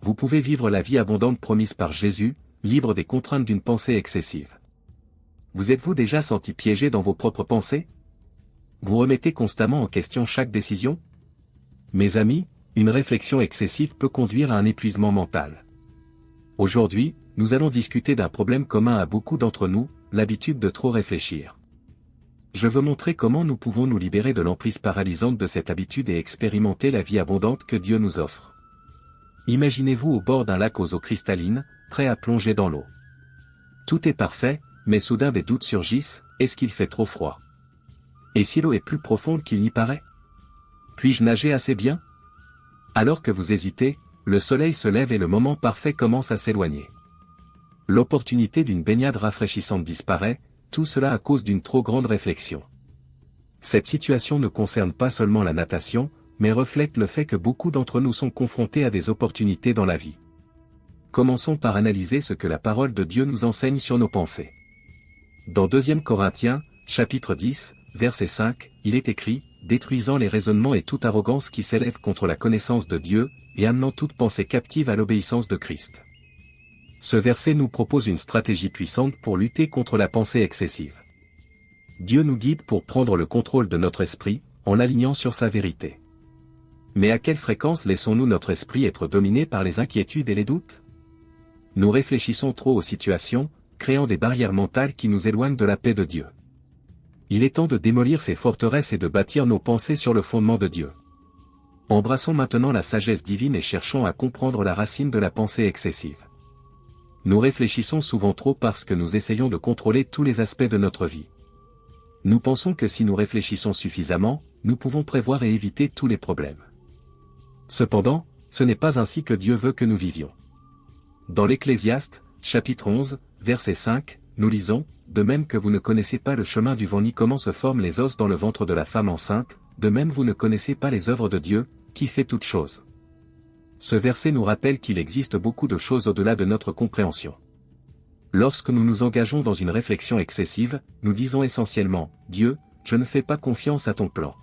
vous pouvez vivre la vie abondante promise par Jésus, libre des contraintes d'une pensée excessive. Vous êtes-vous déjà senti piégé dans vos propres pensées? Vous remettez constamment en question chaque décision? Mes amis, une réflexion excessive peut conduire à un épuisement mental. Aujourd'hui, nous allons discuter d'un problème commun à beaucoup d'entre nous, l'habitude de trop réfléchir. Je veux montrer comment nous pouvons nous libérer de l'emprise paralysante de cette habitude et expérimenter la vie abondante que Dieu nous offre. Imaginez-vous au bord d'un lac aux eaux cristallines, prêt à plonger dans l'eau. Tout est parfait, mais soudain des doutes surgissent, est-ce qu'il fait trop froid? Et si l'eau est plus profonde qu'il n'y paraît? Puis-je nager assez bien? Alors que vous hésitez, le soleil se lève et le moment parfait commence à s'éloigner. L'opportunité d'une baignade rafraîchissante disparaît, tout cela à cause d'une trop grande réflexion. Cette situation ne concerne pas seulement la natation, mais reflète le fait que beaucoup d'entre nous sont confrontés à des opportunités dans la vie. Commençons par analyser ce que la parole de Dieu nous enseigne sur nos pensées. Dans 2 Corinthiens, chapitre 10, verset 5, il est écrit, « Détruisant les raisonnements et toute arrogance qui s'élève contre la connaissance de Dieu, et amenant toute pensée captive à l'obéissance de Christ. » Ce verset nous propose une stratégie puissante pour lutter contre la pensée excessive. Dieu nous guide pour prendre le contrôle de notre esprit, en l'alignant sur sa vérité. Mais à quelle fréquence laissons-nous notre esprit être dominé par les inquiétudes et les doutes? Nous réfléchissons trop aux situations, créant des barrières mentales qui nous éloignent de la paix de Dieu. Il est temps de démolir ces forteresses et de bâtir nos pensées sur le fondement de Dieu. Embrassons maintenant la sagesse divine et cherchons à comprendre la racine de la pensée excessive. Nous réfléchissons souvent trop parce que nous essayons de contrôler tous les aspects de notre vie. Nous pensons que si nous réfléchissons suffisamment, nous pouvons prévoir et éviter tous les problèmes. Cependant, ce n'est pas ainsi que Dieu veut que nous vivions. Dans l'Ecclésiaste, chapitre 11, verset 5, nous lisons, « De même que vous ne connaissez pas le chemin du vent ni comment se forment les os dans le ventre de la femme enceinte, de même vous ne connaissez pas les œuvres de Dieu, qui fait toutes choses. » Ce verset nous rappelle qu'il existe beaucoup de choses au-delà de notre compréhension. Lorsque nous nous engageons dans une réflexion excessive, nous disons essentiellement, « Dieu, je ne fais pas confiance à ton plan. »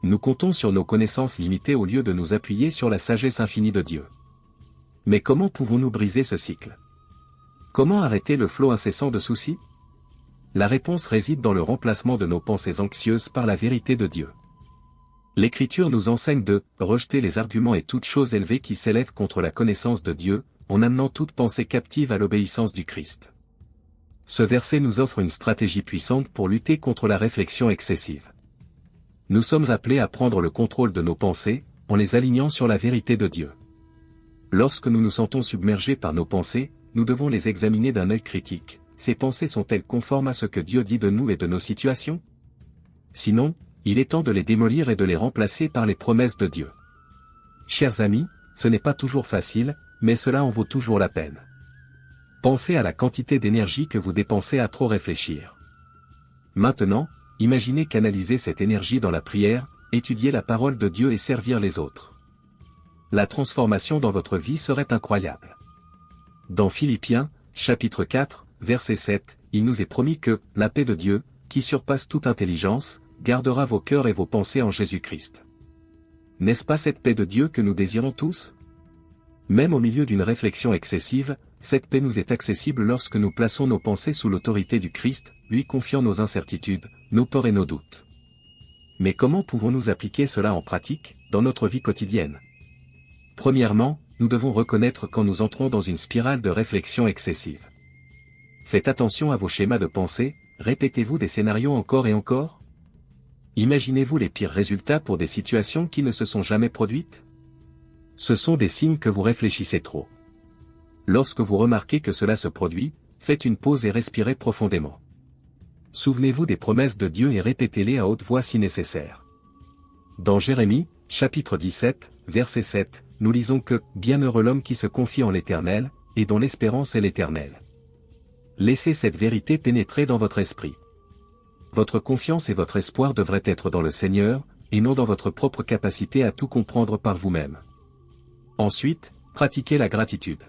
Nous comptons sur nos connaissances limitées au lieu de nous appuyer sur la sagesse infinie de Dieu. Mais comment pouvons-nous briser ce cycle? Comment arrêter le flot incessant de soucis? La réponse réside dans le remplacement de nos pensées anxieuses par la vérité de Dieu. L'Écriture nous enseigne de rejeter les arguments et toutes choses élevées qui s'élèvent contre la connaissance de Dieu, en amenant toute pensée captive à l'obéissance du Christ. Ce verset nous offre une stratégie puissante pour lutter contre la réflexion excessive. Nous sommes appelés à prendre le contrôle de nos pensées, en les alignant sur la vérité de Dieu. Lorsque nous nous sentons submergés par nos pensées, nous devons les examiner d'un œil critique. Ces pensées sont-elles conformes à ce que Dieu dit de nous et de nos situations? Sinon, il est temps de les démolir et de les remplacer par les promesses de Dieu. Chers amis, ce n'est pas toujours facile, mais cela en vaut toujours la peine. Pensez à la quantité d'énergie que vous dépensez à trop réfléchir. Maintenant, imaginez canaliser cette énergie dans la prière, étudier la parole de Dieu et servir les autres. La transformation dans votre vie serait incroyable. Dans Philippiens, chapitre 4, verset 7, il nous est promis que « la paix de Dieu, qui surpasse toute intelligence, gardera vos cœurs et vos pensées en Jésus-Christ. » N'est-ce pas cette paix de Dieu que nous désirons tous? Même au milieu d'une réflexion excessive, cette paix nous est accessible lorsque nous plaçons nos pensées sous l'autorité du Christ, lui confiant nos incertitudes, nos peurs et nos doutes. Mais comment pouvons-nous appliquer cela en pratique, dans notre vie quotidienne? Premièrement, nous devons reconnaître quand nous entrons dans une spirale de réflexion excessive. Faites attention à vos schémas de pensée, répétez-vous des scénarios encore et encore? Imaginez-vous les pires résultats pour des situations qui ne se sont jamais produites? Ce sont des signes que vous réfléchissez trop. Lorsque vous remarquez que cela se produit, faites une pause et respirez profondément. Souvenez-vous des promesses de Dieu et répétez-les à haute voix si nécessaire. Dans Jérémie, chapitre 17, verset 7, nous lisons que « Bienheureux l'homme qui se confie en l'Éternel, et dont l'espérance est l'Éternel. » Laissez cette vérité pénétrer dans votre esprit. Votre confiance et votre espoir devraient être dans le Seigneur, et non dans votre propre capacité à tout comprendre par vous-même. Ensuite, pratiquez la gratitude.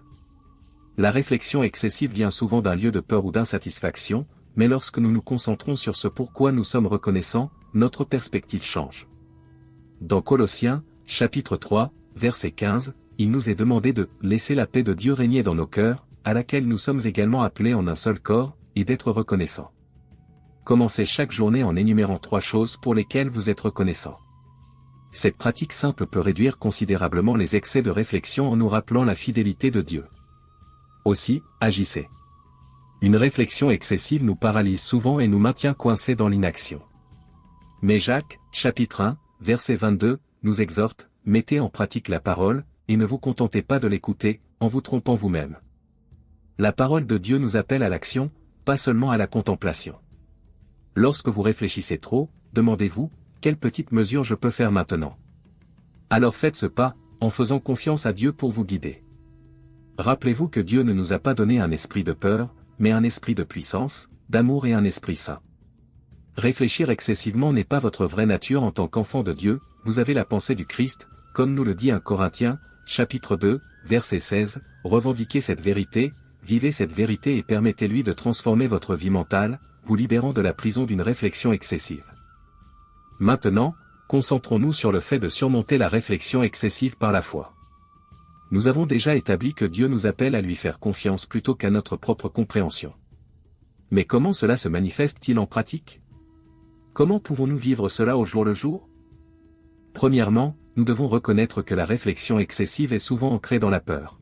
La réflexion excessive vient souvent d'un lieu de peur ou d'insatisfaction, mais lorsque nous nous concentrons sur ce pourquoi nous sommes reconnaissants, notre perspective change. Dans Colossiens, chapitre 3, verset 15, il nous est demandé de « laisser la paix de Dieu régner dans nos cœurs », à laquelle nous sommes également appelés en un seul corps, et d'être reconnaissants. Commencez chaque journée en énumérant 3 choses pour lesquelles vous êtes reconnaissant. Cette pratique simple peut réduire considérablement les excès de réflexion en nous rappelant la fidélité de Dieu. Aussi, agissez. Une réflexion excessive nous paralyse souvent et nous maintient coincés dans l'inaction. Mais Jacques, chapitre 1, verset 22, nous exhorte, mettez en pratique la parole, et ne vous contentez pas de l'écouter, en vous trompant vous-même. La parole de Dieu nous appelle à l'action, pas seulement à la contemplation. Lorsque vous réfléchissez trop, demandez-vous, quelle petite mesure je peux faire maintenant? Alors faites ce pas, en faisant confiance à Dieu pour vous guider. Rappelez-vous que Dieu ne nous a pas donné un esprit de peur, mais un esprit de puissance, d'amour et un esprit saint. Réfléchir excessivement n'est pas votre vraie nature en tant qu'enfant de Dieu, vous avez la pensée du Christ, comme nous le dit 1 Corinthiens, chapitre 2, verset 16, revendiquez cette vérité, vivez cette vérité et permettez-lui de transformer votre vie mentale, vous libérant de la prison d'une réflexion excessive. Maintenant, concentrons-nous sur le fait de surmonter la réflexion excessive par la foi. Nous avons déjà établi que Dieu nous appelle à lui faire confiance plutôt qu'à notre propre compréhension. Mais comment cela se manifeste-t-il en pratique? Comment pouvons-nous vivre cela au jour le jour? Premièrement, nous devons reconnaître que la réflexion excessive est souvent ancrée dans la peur.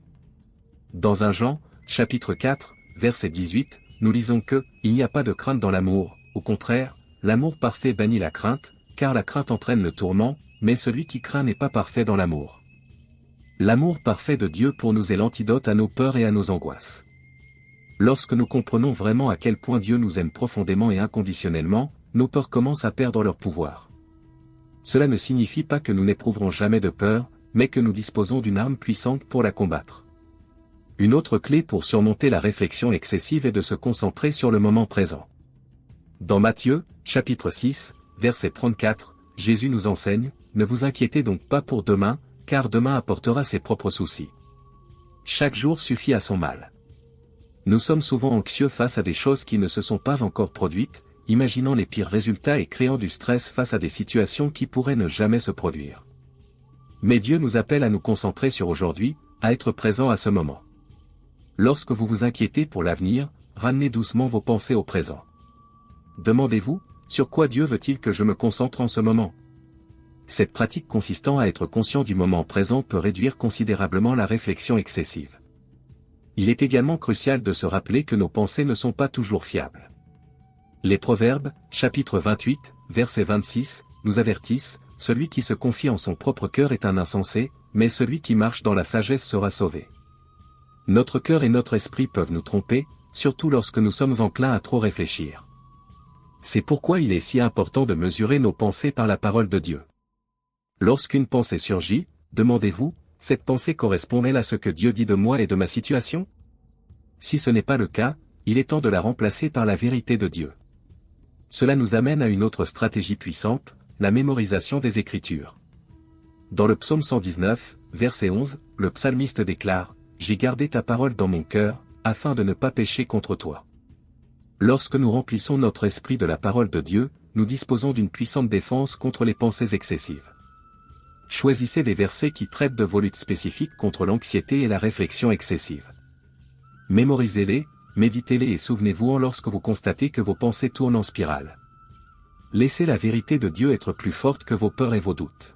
Dans 1 Jean, chapitre 4, verset 18, nous lisons que « Il n'y a pas de crainte dans l'amour, au contraire, l'amour parfait bannit la crainte, car la crainte entraîne le tourment, mais celui qui craint n'est pas parfait dans l'amour. » L'amour parfait de Dieu pour nous est l'antidote à nos peurs et à nos angoisses. Lorsque nous comprenons vraiment à quel point Dieu nous aime profondément et inconditionnellement, nos peurs commencent à perdre leur pouvoir. Cela ne signifie pas que nous n'éprouverons jamais de peur, mais que nous disposons d'une arme puissante pour la combattre. Une autre clé pour surmonter la réflexion excessive est de se concentrer sur le moment présent. Dans Matthieu, chapitre 6, verset 34, Jésus nous enseigne, « Ne vous inquiétez donc pas pour demain, car demain apportera ses propres soucis. Chaque jour suffit à son mal. » Nous sommes souvent anxieux face à des choses qui ne se sont pas encore produites, imaginant les pires résultats et créant du stress face à des situations qui pourraient ne jamais se produire. Mais Dieu nous appelle à nous concentrer sur aujourd'hui, à être présent à ce moment. Lorsque vous vous inquiétez pour l'avenir, ramenez doucement vos pensées au présent. Demandez-vous, sur quoi Dieu veut-il que je me concentre en ce moment? Cette pratique consistant à être conscient du moment présent peut réduire considérablement la réflexion excessive. Il est également crucial de se rappeler que nos pensées ne sont pas toujours fiables. Les Proverbes, chapitre 28, verset 26, nous avertissent, « Celui qui se confie en son propre cœur est un insensé, mais celui qui marche dans la sagesse sera sauvé. » Notre cœur et notre esprit peuvent nous tromper, surtout lorsque nous sommes enclins à trop réfléchir. C'est pourquoi il est si important de mesurer nos pensées par la parole de Dieu. Lorsqu'une pensée surgit, demandez-vous, cette pensée correspond-elle à ce que Dieu dit de moi et de ma situation? Si ce n'est pas le cas, il est temps de la remplacer par la vérité de Dieu. Cela nous amène à une autre stratégie puissante, la mémorisation des Écritures. Dans le psaume 119, verset 11, le psalmiste déclare, « J'ai gardé ta parole dans mon cœur, afin de ne pas pécher contre toi. » Lorsque nous remplissons notre esprit de la parole de Dieu, nous disposons d'une puissante défense contre les pensées excessives. Choisissez des versets qui traitent de vos luttes spécifiques contre l'anxiété et la réflexion excessive. Mémorisez-les, méditez-les et souvenez-vous-en lorsque vous constatez que vos pensées tournent en spirale. Laissez la vérité de Dieu être plus forte que vos peurs et vos doutes.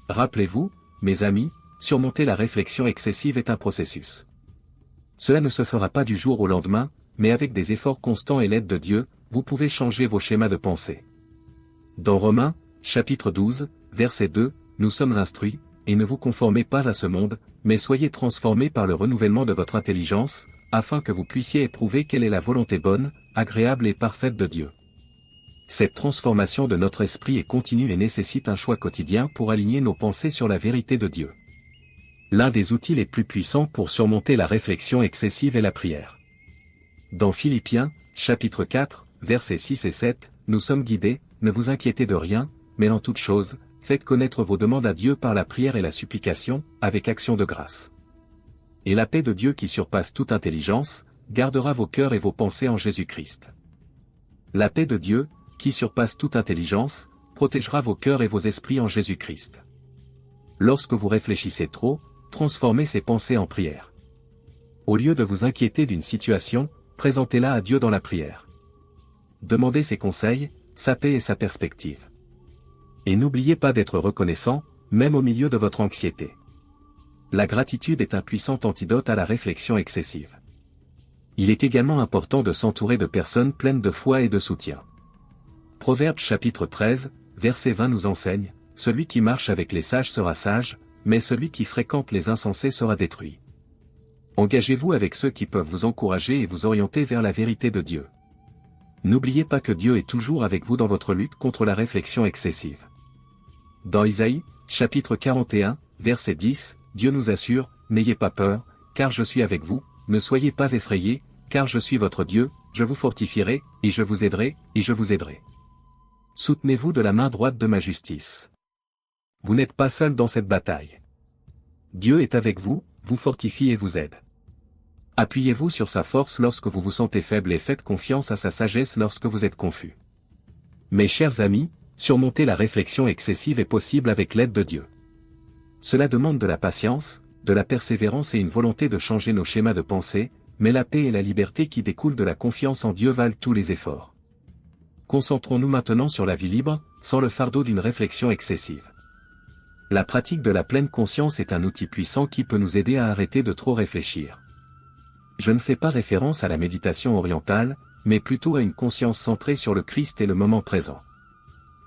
Rappelez-vous, mes amis, surmonter la réflexion excessive est un processus. Cela ne se fera pas du jour au lendemain, mais avec des efforts constants et l'aide de Dieu, vous pouvez changer vos schémas de pensée. Dans Romains, chapitre 12, verset 2, nous sommes instruits, et ne vous conformez pas à ce monde, mais soyez transformés par le renouvellement de votre intelligence, afin que vous puissiez éprouver quelle est la volonté bonne, agréable et parfaite de Dieu. Cette transformation de notre esprit est continue et nécessite un choix quotidien pour aligner nos pensées sur la vérité de Dieu. L'un des outils les plus puissants pour surmonter la réflexion excessive est la prière. Dans Philippiens, chapitre 4, versets 6 et 7, nous sommes guidés, ne vous inquiétez de rien, mais en toute chose, faites connaître vos demandes à Dieu par la prière et la supplication, avec action de grâce. Et la paix de Dieu qui surpasse toute intelligence, gardera vos cœurs et vos pensées en Jésus-Christ. La paix de Dieu, qui surpasse toute intelligence, protégera vos cœurs et vos esprits en Jésus-Christ. Lorsque vous réfléchissez trop, transformer ces pensées en prière. Au lieu de vous inquiéter d'une situation, présentez-la à Dieu dans la prière. Demandez ses conseils, sa paix et sa perspective. Et n'oubliez pas d'être reconnaissant, même au milieu de votre anxiété. La gratitude est un puissant antidote à la réflexion excessive. Il est également important de s'entourer de personnes pleines de foi et de soutien. Proverbe chapitre 13, verset 20 nous enseigne, « Celui qui marche avec les sages sera sage, mais celui qui fréquente les insensés sera détruit. » Engagez-vous avec ceux qui peuvent vous encourager et vous orienter vers la vérité de Dieu. N'oubliez pas que Dieu est toujours avec vous dans votre lutte contre la réflexion excessive. Dans Isaïe, chapitre 41, verset 10, Dieu nous assure, « N'ayez pas peur, car je suis avec vous, ne soyez pas effrayés, car je suis votre Dieu, je vous fortifierai, et je vous aiderai, et je vous aiderai. Soutenez-vous de la main droite de ma justice. » Vous n'êtes pas seul dans cette bataille. Dieu est avec vous, vous fortifie et vous aide. Appuyez-vous sur sa force lorsque vous vous sentez faible et faites confiance à sa sagesse lorsque vous êtes confus. Mes chers amis, surmonter la réflexion excessive est possible avec l'aide de Dieu. Cela demande de la patience, de la persévérance et une volonté de changer nos schémas de pensée, mais la paix et la liberté qui découlent de la confiance en Dieu valent tous les efforts. Concentrons-nous maintenant sur la vie libre, sans le fardeau d'une réflexion excessive. La pratique de la pleine conscience est un outil puissant qui peut nous aider à arrêter de trop réfléchir. Je ne fais pas référence à la méditation orientale, mais plutôt à une conscience centrée sur le Christ et le moment présent.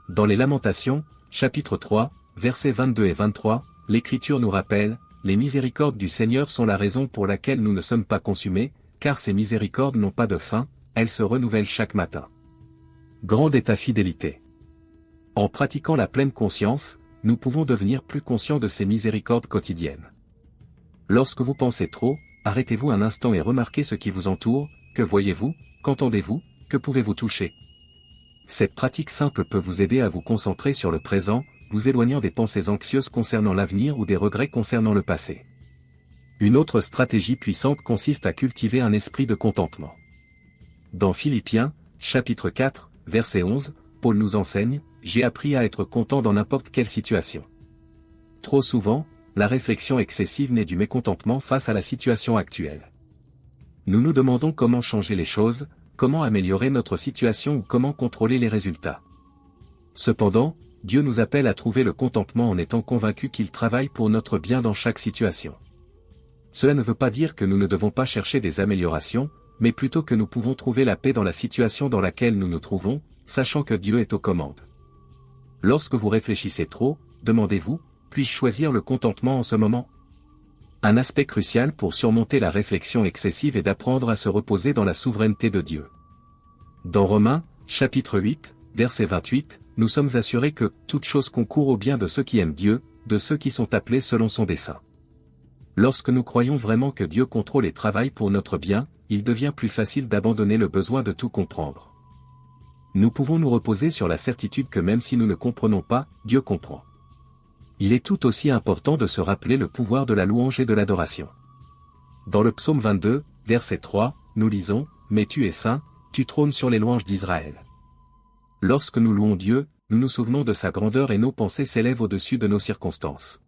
Dans les Lamentations, chapitre 3, versets 22 et 23, l'Écriture nous rappelle, « Les miséricordes du Seigneur sont la raison pour laquelle nous ne sommes pas consumés, car ses miséricordes n'ont pas de fin, elles se renouvellent chaque matin. » Grande est ta fidélité. En pratiquant la pleine conscience, nous pouvons devenir plus conscients de ces miséricordes quotidiennes. Lorsque vous pensez trop, arrêtez-vous un instant et remarquez ce qui vous entoure, que voyez-vous, qu'entendez-vous, que pouvez-vous toucher. Cette pratique simple peut vous aider à vous concentrer sur le présent, vous éloignant des pensées anxieuses concernant l'avenir ou des regrets concernant le passé. Une autre stratégie puissante consiste à cultiver un esprit de contentement. Dans Philippiens, chapitre 4, verset 11, Paul nous enseigne, « J'ai appris à être content dans n'importe quelle situation. » Trop souvent, la réflexion excessive naît du mécontentement face à la situation actuelle. Nous nous demandons comment changer les choses, comment améliorer notre situation ou comment contrôler les résultats. Cependant, Dieu nous appelle à trouver le contentement en étant convaincus qu'il travaille pour notre bien dans chaque situation. Cela ne veut pas dire que nous ne devons pas chercher des améliorations, mais plutôt que nous pouvons trouver la paix dans la situation dans laquelle nous nous trouvons, sachant que Dieu est aux commandes. Lorsque vous réfléchissez trop, demandez-vous, puis-je choisir le contentement en ce moment? Un aspect crucial pour surmonter la réflexion excessive est d'apprendre à se reposer dans la souveraineté de Dieu. Dans Romains, chapitre 8, verset 28, nous sommes assurés que « toute chose concourt au bien de ceux qui aiment Dieu, de ceux qui sont appelés selon son dessein ». Lorsque nous croyons vraiment que Dieu contrôle et travaille pour notre bien, il devient plus facile d'abandonner le besoin de tout comprendre. Nous pouvons nous reposer sur la certitude que même si nous ne comprenons pas, Dieu comprend. Il est tout aussi important de se rappeler le pouvoir de la louange et de l'adoration. Dans le psaume 22, verset 3, nous lisons, « Mais tu es saint, tu trônes sur les louanges d'Israël. » Lorsque nous louons Dieu, nous nous souvenons de sa grandeur et nos pensées s'élèvent au-dessus de nos circonstances.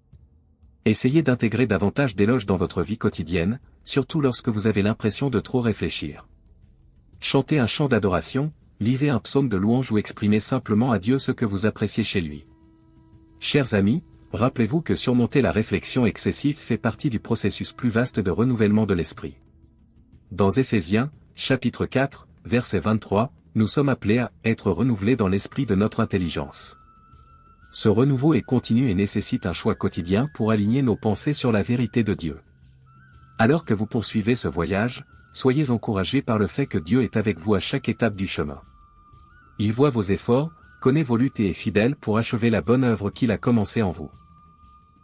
Essayez d'intégrer davantage d'éloges dans votre vie quotidienne, surtout lorsque vous avez l'impression de trop réfléchir. Chantez un chant d'adoration, lisez un psaume de louange ou exprimez simplement à Dieu ce que vous appréciez chez lui. Chers amis, rappelez-vous que surmonter la réflexion excessive fait partie du processus plus vaste de renouvellement de l'esprit. Dans Éphésiens, chapitre 4, verset 23, nous sommes appelés à être renouvelés dans l'esprit de notre intelligence. Ce renouveau est continu et nécessite un choix quotidien pour aligner nos pensées sur la vérité de Dieu. Alors que vous poursuivez ce voyage, soyez encouragés par le fait que Dieu est avec vous à chaque étape du chemin. Il voit vos efforts, connaît vos luttes et est fidèle pour achever la bonne œuvre qu'il a commencée en vous.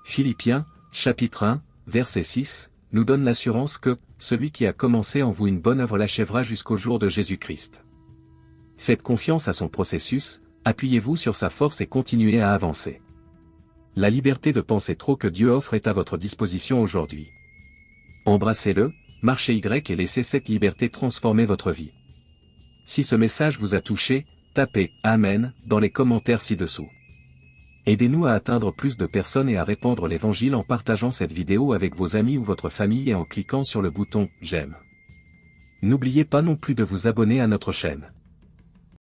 Philippiens, chapitre 1, verset 6, nous donne l'assurance que « Celui qui a commencé en vous une bonne œuvre l'achèvera jusqu'au jour de Jésus-Christ. » Faites confiance à son processus, appuyez-vous sur sa force et continuez à avancer. La liberté de penser trop que Dieu offre est à votre disposition aujourd'hui. Embrassez-le, marchez et laissez cette liberté transformer votre vie. Si ce message vous a touché, tapez « Amen » dans les commentaires ci-dessous. Aidez-nous à atteindre plus de personnes et à répandre l'évangile en partageant cette vidéo avec vos amis ou votre famille et en cliquant sur le bouton « J'aime ». N'oubliez pas non plus de vous abonner à notre chaîne.